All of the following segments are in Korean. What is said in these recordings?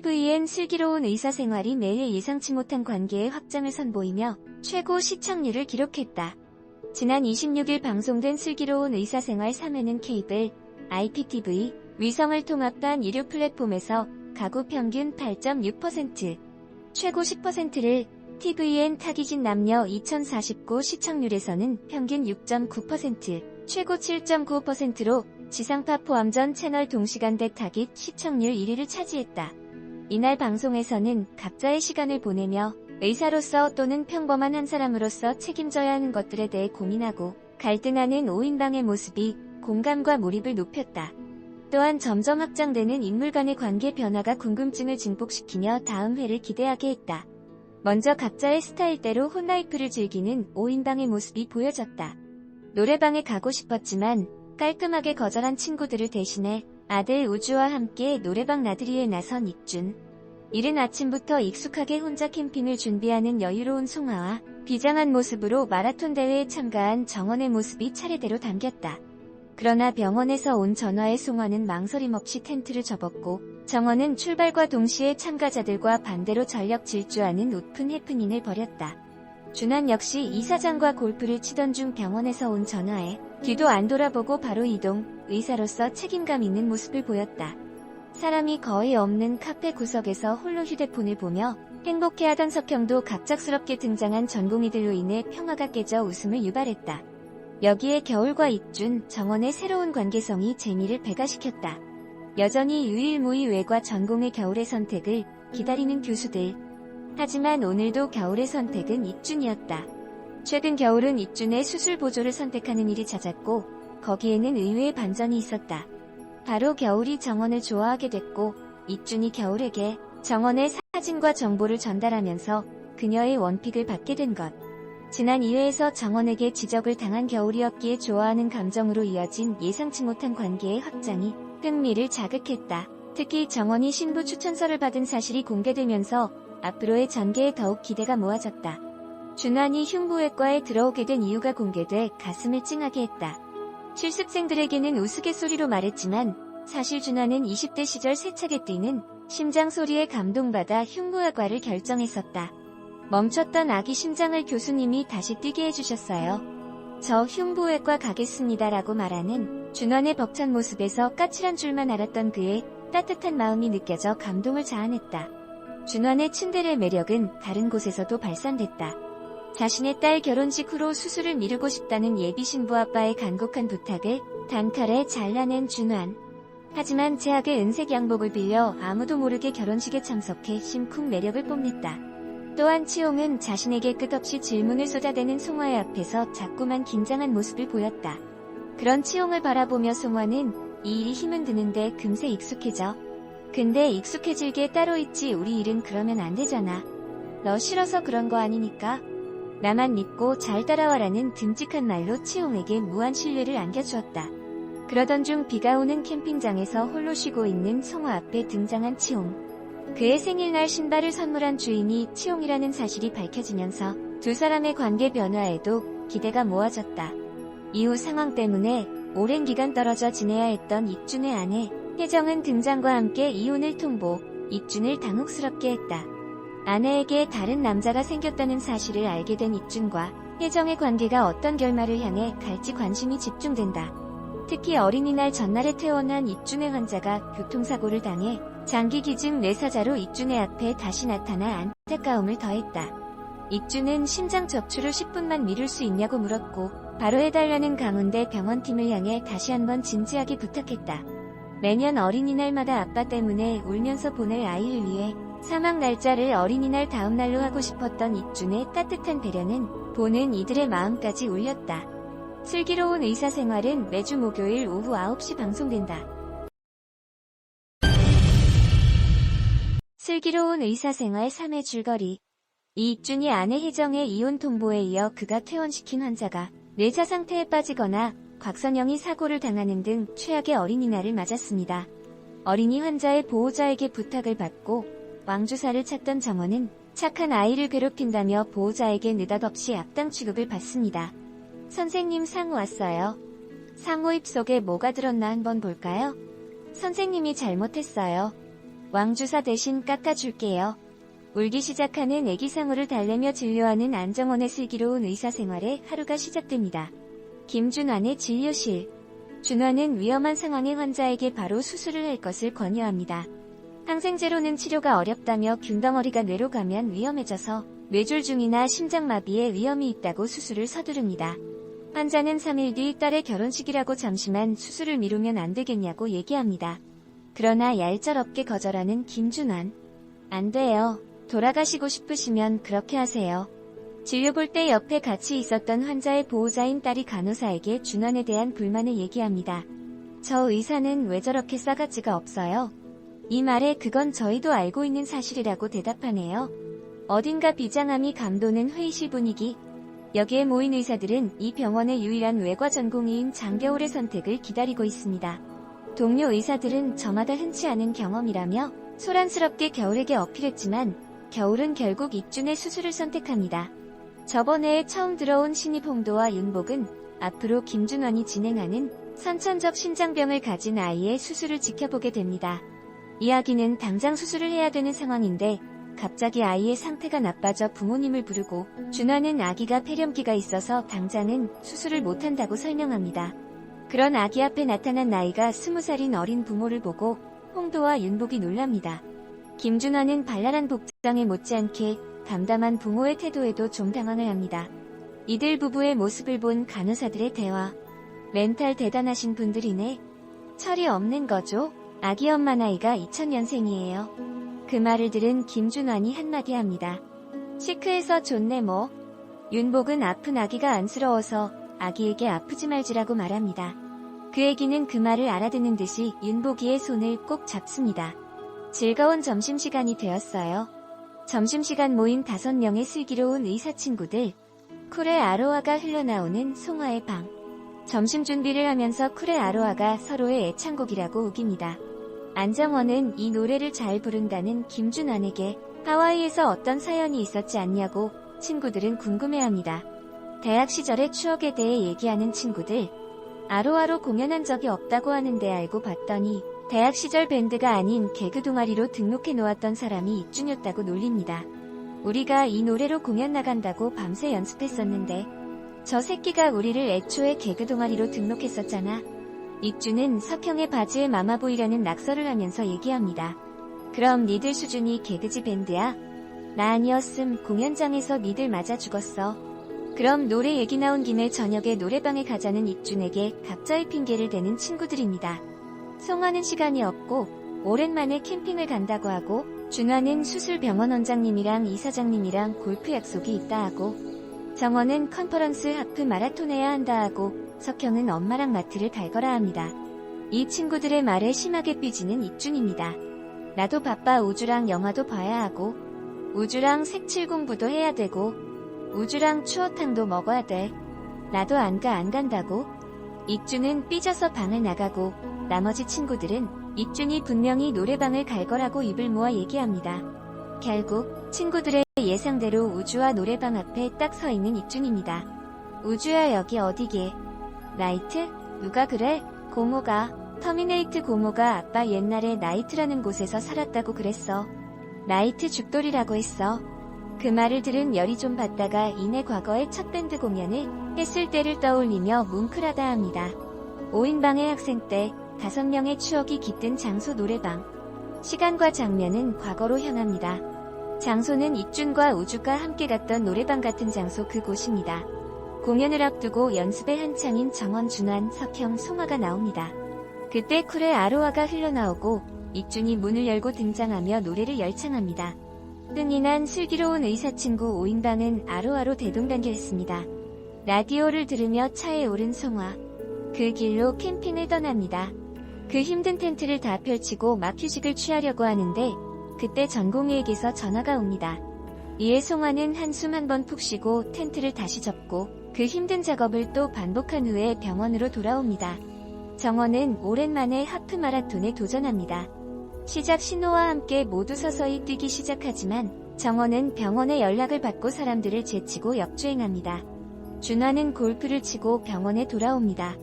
tvN 슬기로운 의사생활이 매일 예상치 못한 관계의 확장을 선보이며 최고 시청률을 기록했다. 지난 26일 방송된 슬기로운 의사생활 3회는 케이블, IPTV, 위성을 통합한 유료 플랫폼에서 가구 평균 8.6%, 최고 10%를 tvN 타깃인 남녀 2049 시청률에서는 평균 6.9%, 최고 7.9%로 지상파 포함 전 채널 동시간대 타깃 시청률 1위를 차지했다. 이날 방송에서는 각자의 시간을 보내며 의사로서 또는 평범한 한 사람으로서 책임져야 하는 것들에 대해 고민하고 갈등하는 5인방의 모습이 공감과 몰입을 높였다. 또한 점점 확장되는 인물 간의 관계 변화가 궁금증을 증폭시키며 다음 회를 기대하게 했다. 먼저 각자의 스타일대로 혼라이프를 즐기는 5인방의 모습이 보여졌다. 노래방에 가고 싶었지만 깔끔하게 거절한 친구들을 대신해 아들 우주와 함께 노래방 나들이에 나선 익준. 이른 아침부터 익숙하게 혼자 캠핑을 준비하는 여유로운 송하와 비장한 모습으로 마라톤 대회에 참가한 정원의 모습이 차례대로 담겼다. 그러나 병원에서 온 전화에 송하는 망설임 없이 텐트를 접었고 정원은 출발과 동시에 참가자들과 반대로 전력 질주하는 웃픈 해프닝을 벌였다. 준환 역시 이사장과 골프를 치던 중 병원에서 온 전화에 뒤도 안 돌아보고 바로 이동, 의사로서 책임감 있는 모습을 보였다. 사람이 거의 없는 카페 구석에서 홀로 휴대폰을 보며 행복해하던 석형도 갑작스럽게 등장한 전공의들로 인해 평화가 깨져 웃음을 유발했다. 여기에 겨울과 익준, 정원의 새로운 관계성이 재미를 배가시켰다. 여전히 유일무이외과 전공의 겨울의 선택을 기다리는 교수들. 하지만 오늘도 겨울의 선택은 익준이었다. 최근 겨울은 익준의 수술 보조를 선택하는 일이 잦았고 거기에는 의외의 반전이 있었다. 바로 겨울이 정원을 좋아하게 됐고 익준이 겨울에게 정원의 사진과 정보를 전달하면서 그녀의 원픽을 받게 된 것. 지난 2회에서 정원에게 지적을 당한 겨울이었기에 좋아하는 감정으로 이어진 예상치 못한 관계의 확장이 흥미를 자극했다. 특히 정원이 신부 추천서를 받은 사실이 공개되면서 앞으로의 전개에 더욱 기대가 모아졌다. 준환이 흉부외과에 들어오게 된 이유가 공개돼 가슴을 찡하게 했다. 실습생들에게는 우스갯소리로 말했지만 사실 준환은 20대 시절 세차게 뛰는 심장 소리에 감동받아 흉부외과를 결정했었다. 멈췄던 아기 심장을 교수님이 다시 뛰게 해주셨어요. 저 흉부외과 가겠습니다라고 말하는 준환의 벅찬 모습에서 까칠한 줄만 알았던 그의 따뜻한 마음이 느껴져 감동을 자아냈다. 준환의 츤데레 매력은 다른 곳에서도 발산됐다. 자신의 딸 결혼식 후로 수술을 미루고 싶다는 예비 신부 아빠의 간곡한 부탁을 단칼에 잘라낸 준환. 하지만 제학의 은색 양복을 빌려 아무도 모르게 결혼식에 참석해 심쿵 매력을 뽐냈다. 또한 치용은 자신에게 끝없이 질문을 쏟아대는 송화의 앞에서 자꾸만 긴장한 모습을 보였다. 그런 치용을 바라보며 송화는 이 일이 힘은 드는데 금세 익숙해져. 근데 익숙해질 게 따로 있지 우리 일은 그러면 안 되잖아. 너 싫어서 그런 거 아니니까. 나만 믿고 잘 따라와라는 듬직한 말로 치용에게 무한 신뢰를 안겨주었다. 그러던 중 비가 오는 캠핑장에서 홀로 쉬고 있는 송화 앞에 등장한 치용. 그의 생일날 신발을 선물한 주인이 치용이라는 사실이 밝혀지면서 두 사람의 관계 변화에도 기대가 모아졌다. 이후 상황 때문에 오랜 기간 떨어져 지내야 했던 익준의 아내 혜정은 등장과 함께 이혼을 통보, 익준을 당혹스럽게 했다. 아내에게 다른 남자가 생겼다는 사실을 알게 된 익준과 혜정의 관계가 어떤 결말을 향해 갈지 관심이 집중된다. 특히 어린이날 전날에 퇴원한 익준의 환자가 교통사고를 당해 장기 기증 뇌사자로 익준의 앞에 다시 나타나 안타까움을 더했다. 익준은 심장 적출을 10분만 미룰 수 있냐고 물었고 바로 해달라는 강원대 병원팀을 향해 다시 한번 진지하게 부탁했다. 매년 어린이날마다 아빠 때문에 울면서 보낼 아이를 위해 사망 날짜를 어린이날 다음날로 하고 싶었던 익준의 따뜻한 배려는 보는 이들의 마음까지 울렸다. 슬기로운 의사생활은 매주 목요일 오후 9시 방송된다. 슬기로운 의사생활 3회 줄거리. 이익준이 아내 혜정의 이혼 통보에 이어 그가 퇴원시킨 환자가 뇌사 상태에 빠지거나 곽선영이 사고를 당하는 등 최악의 어린이날을 맞았습니다. 어린이 환자의 보호자에게 부탁을 받고 왕주사를 찾던 정원은 착한 아이를 괴롭힌다며 보호자에게 느닷없이 악당 취급을 받습니다. 선생님 상호 왔어요. 상호 입속에 뭐가 들었나 한번 볼까요? 선생님이 잘못했어요. 왕주사 대신 깎아줄게요. 울기 시작하는 애기 상우를 달래며 진료하는 안정원의 슬기로운 의사생활에 하루가 시작됩니다. 김준환의 진료실. 준환은 위험한 상황의 환자에게 바로 수술을 할 것을 권유합니다. 항생제로는 치료가 어렵다며 균덩어리가 뇌로 가면 위험해져서 뇌졸중이나 심장마비에 위험이 있다고 수술을 서두릅니다. 환자는 3일 뒤 딸의 결혼식이라고 잠시만 수술을 미루면 안 되겠냐고 얘기합니다. 그러나 얄짤없게 거절하는 김준환. 안 돼요. 돌아가시고 싶으시면 그렇게 하세요. 진료 볼 때 옆에 같이 있었던 환자의 보호자인 딸이 간호사에게 준환에 대한 불만을 얘기합니다. 저 의사는 왜 저렇게 싸가지가 없어요? 이 말에 그건 저희도 알고 있는 사실이라고 대답하네요. 어딘가 비장함이 감도는 회의실 분위기. 여기에 모인 의사들은 이 병원의 유일한 외과 전공의인 장겨울의 선택을 기다리고 있습니다. 동료 의사들은 저마다 흔치 않은 경험이라며 소란스럽게 겨울에게 어필했지만 겨울은 결국 익준의 수술을 선택합니다. 저번에 처음 들어온 신입 홍도와 윤복은 앞으로 김준환이 진행하는 선천적 신장병을 가진 아이의 수술을 지켜보게 됩니다. 이야기는 당장 수술을 해야 되는 상황인데 갑자기 아이의 상태가 나빠져 부모님을 부르고 준환은 아기가 폐렴기가 있어서 당장은 수술을 못한다고 설명합니다. 그런 아기 앞에 나타난 나이가 20살인 어린 부모를 보고 홍도와 윤복이 놀랍니다. 김준환은 발랄한 복장에 못지않게 담담한 부모의 태도에도 좀 당황을 합니다. 이들 부부의 모습을 본 간호사들의 대화. 멘탈 대단하신 분들이네. 철이 없는 거죠? 아기 엄마 나이가 2000년생이에요. 그 말을 들은 김준환이 한마디 합니다. 시크해서 좋네 뭐. 윤복은 아픈 아기가 안쓰러워서 아기에게 아프지 말지라고 말합니다. 그 애기는 그 말을 알아듣는 듯이 윤복이의 손을 꼭 잡습니다. 즐거운 점심시간이 되었어요. 점심시간 모인 5명의 슬기로운 의사 친구들. 쿨의 아로하가 흘러나오는 송화의 방. 점심 준비를 하면서 쿨의 아로하가 서로의 애창곡이라고 우깁니다. 안정원은 이 노래를 잘 부른다는 김준환에게 하와이에서 어떤 사연이 있었지 않냐고 친구들은 궁금해합니다. 대학 시절의 추억에 대해 얘기하는 친구들. 아로하로 공연한 적이 없다고 하는데 알고 봤더니 대학 시절 밴드가 아닌 개그 동아리로 등록해 놓았던 사람이 익준이었다고 놀립니다. 우리가 이 노래로 공연 나간다고 밤새 연습했었는데 저 새끼가 우리를 애초에 개그 동아리로 등록했었잖아. 익준은 석형의 바지에 마마보이라는 낙서를 하면서 얘기합니다. 그럼 니들 수준이 개그지 밴드야? 나 아니었음 공연장에서 니들 맞아 죽었어. 그럼 노래 얘기 나온 김에 저녁에 노래방에 가자는 익준에게 각자의 핑계를 대는 친구들입니다. 송화는 시간이 없고 오랜만에 캠핑을 간다고 하고 준환은 수술병원 원장님이랑 이사장님이랑 골프 약속이 있다 하고 정원은 컨퍼런스 하프 마라톤 해야 한다 하고 석형은 엄마랑 마트를 갈 거라 합니다. 이 친구들의 말에 심하게 삐지는 익준입니다. 나도 바빠 우주랑 영화도 봐야 하고 우주랑 색칠 공부도 해야 되고 우주랑 추어탕도 먹어야 돼. 나도 안 간다고. 익준은 삐져서 방을 나가고 나머지 친구들은 익준이 분명히 노래방을 갈 거라고 입을 모아 얘기합니다. 결국 친구들의 예상대로 우주와 노래방 앞에 딱 서 있는 익준입니다. 우주야 여기 어디게? 나이트? 누가 그래? 고모가. 터미네이트 고모가 아빠 옛날에 나이트라는 곳에서 살았다고 그랬어. 나이트 죽돌이라고 했어. 그 말을 들은 열이 좀 받다가 이내 과거의 첫 밴드 공연을 했을 때를 떠올리며 뭉클하다 합니다. 5인방의 학생 때 5명의 추억이 깃든 장소 노래방. 시간과 장면은 과거로 향합니다. 장소는 익준과 우주가 함께 갔던 노래방 같은 장소 그곳입니다. 공연을 앞두고 연습에 한창인 정원, 준환, 석형, 송화가 나옵니다. 그때 쿨의 아로하가 흘러나오고 익준이 문을 열고 등장하며 노래를 열창합니다. 흥이 난 슬기로운 의사친구 5인방은 아로하로 대동단결했습니다. 라디오를 들으며 차에 오른 송화. 그 길로 캠핑을 떠납니다. 그 힘든 텐트를 다 펼치고 막 휴식을 취하려고 하는데 그때 전공의에게서 전화가 옵니다. 이에 송화는 한숨 한 번 푹 쉬고 텐트를 다시 접고 그 힘든 작업을 또 반복한 후에 병원으로 돌아옵니다. 정원은 오랜만에 하프 마라톤에 도전합니다. 시작 신호와 함께 모두 서서히 뛰기 시작하지만 정원은 병원에 연락을 받고 사람들을 제치고 역주행합니다. 준환은 골프를 치고 병원에 돌아옵니다.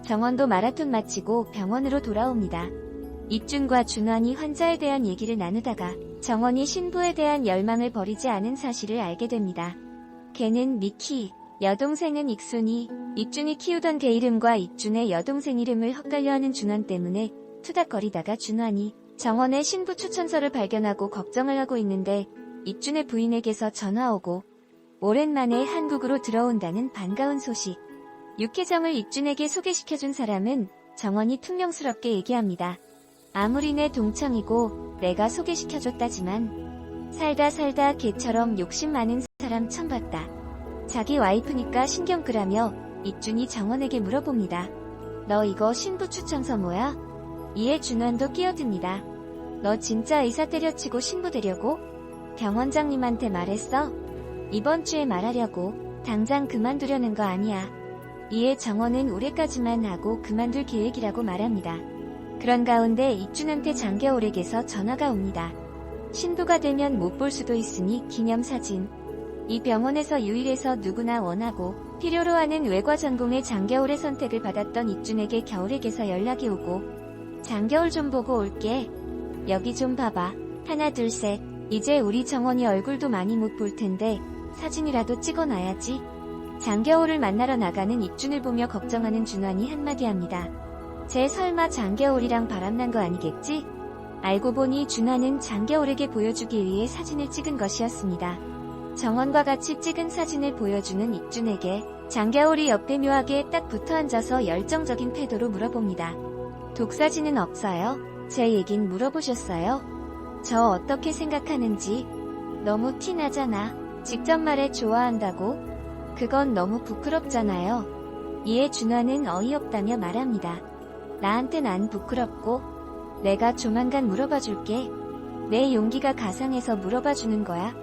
정원도 마라톤 마치고 병원으로 돌아옵니다. 입준과 준환이 환자에 대한 얘기를 나누다가 정원이 신부에 대한 열망을 버리지 않은 사실을 알게 됩니다. 걔는 미키, 여동생은 익순이, 입준이 키우던 개 이름과 입준의 여동생 이름을 헛갈려하는 준환 때문에 투닥거리다가 준환이 정원의 신부 추천서를 발견하고 걱정을 하고 있는데 입준의 부인에게서 전화 오고 오랜만에 한국으로 들어온다는 반가운 소식. 육혜정을 입준에게 소개시켜준 사람은 정원이 퉁명스럽게 얘기합니다. 아무리 내 동창이고 내가 소개시켜줬다지만 살다 걔처럼 욕심 많은 사람 처음 봤다. 자기 와이프니까 신경 끄라며 입준이 정원에게 물어봅니다. 너 이거 신부 추천서 뭐야? 이에 준환도 끼어듭니다. 너 진짜 의사 때려치고 신부 되려고? 병원장님한테 말했어? 이번 주에 말하려고. 당장 그만두려는 거 아니야. 이에 정원은 올해까지만 하고 그만둘 계획이라고 말합니다. 그런 가운데 입준한테 장겨울에게서 전화가 옵니다. 신부가 되면 못 볼 수도 있으니 기념사진. 이 병원에서 유일해서 누구나 원하고 필요로 하는 외과 전공의 장겨울의 선택을 받았던 입준에게 겨울에게서 연락이 오고 장겨울 좀 보고 올게. 여기 좀 봐봐. 하나 둘 셋. 이제 우리 정원이 얼굴도 많이 못 볼 텐데 사진이라도 찍어놔야지. 장겨울을 만나러 나가는 입준을 보며 걱정하는 준환이 한마디 합니다. 쟤 설마 장겨울이랑 바람난 거 아니겠지? 알고 보니 준환은 장겨울에게 보여주기 위해 사진을 찍은 것이었습니다. 정원과 같이 찍은 사진을 보여주는 입준에게 장겨울이 옆에 묘하게 딱 붙어 앉아서 열정적인 태도로 물어봅니다. 독사진은 없어요? 제 얘긴 물어보셨어요? 저 어떻게 생각하는지. 너무 티나잖아. 직접 말해 좋아한다고? 그건 너무 부끄럽잖아요. 이에 준환은 어이없다며 말합니다. 나한텐 안 부끄럽고 내가 조만간 물어봐줄게. 내 용기가 가상해서 물어봐주는 거야.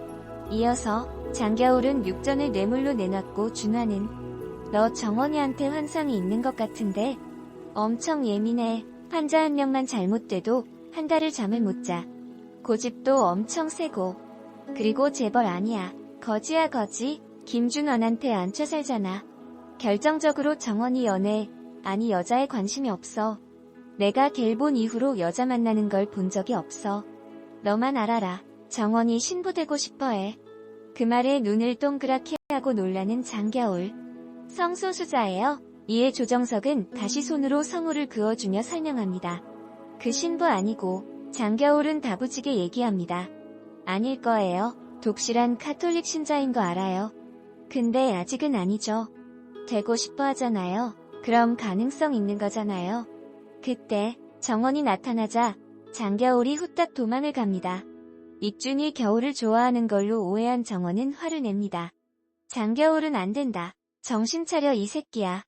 이어서 장겨울은 육전을 뇌물로 내놨고 준환은 너 정원이한테 환상이 있는 것 같은데 엄청 예민해. 환자 한 명만 잘못돼도 한 달을 잠을 못 자. 고집도 엄청 세고 그리고 재벌 아니야. 거지야 거지. 김준원한테 얹혀 살잖아. 결정적으로 정원이 연애 아니 여자에 관심이 없어. 내가 걔를 본 이후로 여자 만나는 걸 본 적이 없어. 너만 알아라. 정원이 신부되고 싶어해. 그 말에 눈을 동그랗게 하고 놀라는 장겨울. 성소수자예요. 이에 조정석은 다시 손으로 성우를 그어주며 설명합니다. 그 신부 아니고. 장겨울은 다부지게 얘기합니다. 아닐 거예요. 독실한 카톨릭 신자인 거 알아요. 근데 아직은 아니죠. 되고 싶어 하잖아요. 그럼 가능성 있는 거잖아요. 그때 정원이 나타나자 장겨울이 후딱 도망을 갑니다. 입준이 겨울을 좋아하는 걸로 오해한 정원은 화를 냅니다. 장겨울은 안 된다. 정신 차려 이 새끼야.